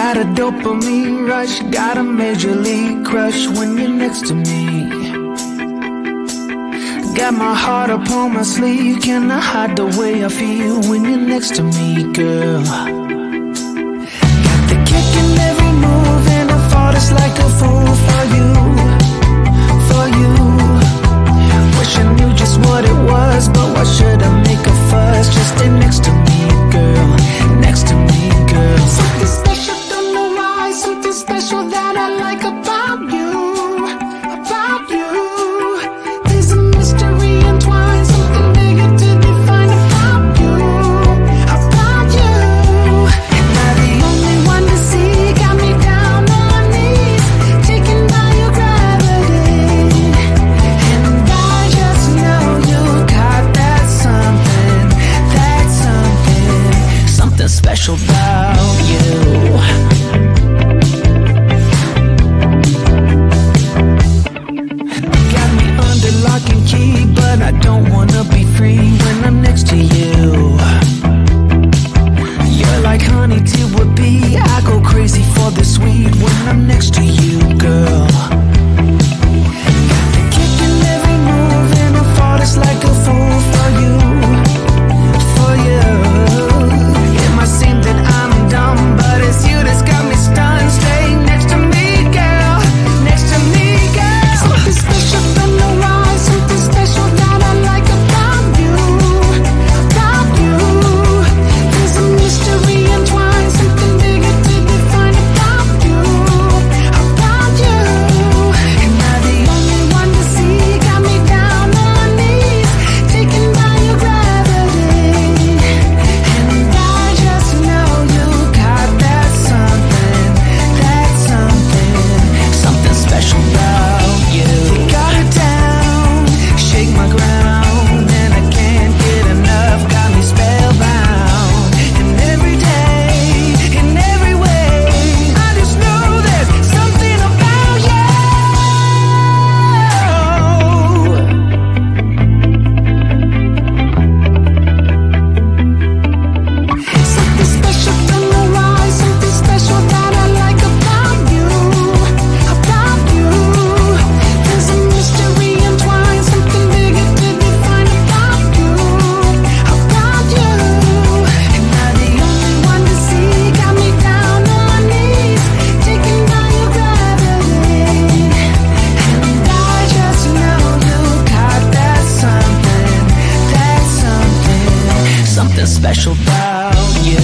Got a dopamine rush, got a major league crush when you're next to me. Got my heart upon my sleeve, can I hide the way I feel when you're next to me, girl? Got the kick in every move and I fought just like a fool for you, for you. Wish I knew just what it was, but why should I make a fuss? Just stay next to me, girl, next to me, girl. Something special, don't know why, something special that I like about you, about you. There's a mystery entwined, something bigger to define about you, about you. Am I the only one to see? Got me down on my knees, taken by your gravity. And I just know you got that something, something special about you. Got me under lock and key, but I don't wanna be free when I'm next to you. You're like honey to a bee, I go crazy for the sweet when I'm next to you, girl. Got the kick in every move and I fall just like a fool for you, for you. It might seem that I'm dumb, but it's you that's got me stunned. Stay next to me, girl, next to me, girl. Something special, don't know why, something special that I like about you, about you. There's a mystery entwined, something bigger to define about you, about you. Am I the only one to see? Got me down on my knees, taken by your gravity. And I just know you got that something, something special about you. You got it down, shake my ground, and I can't get enough, got me spellbound. And every day, in every way, I just know there's something about you. Something special, don't know why, something special that I like about you, about you. There's a mystery entwined, something bigger to define about you, about you. Am I the only one to see? Got me down on my knees, taken by your gravity. And I just know you got that something special about you.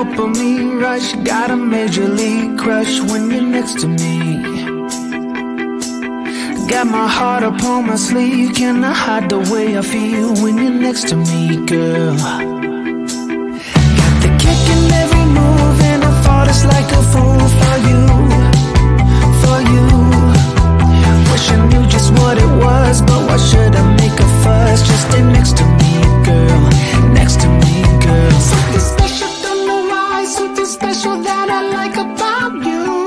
dopamine rush, got a major league crush when you're next to me. Got my heart upon my sleeve, can I hide the way I feel when you're next to me, girl? Got the kick in every move and I fought us like a fool for you, for you. Wish I knew just what it was, but why should I make a fuss? Just stay next to me, girl, next to me, girl. Something special, don't know why, something special that I like about you.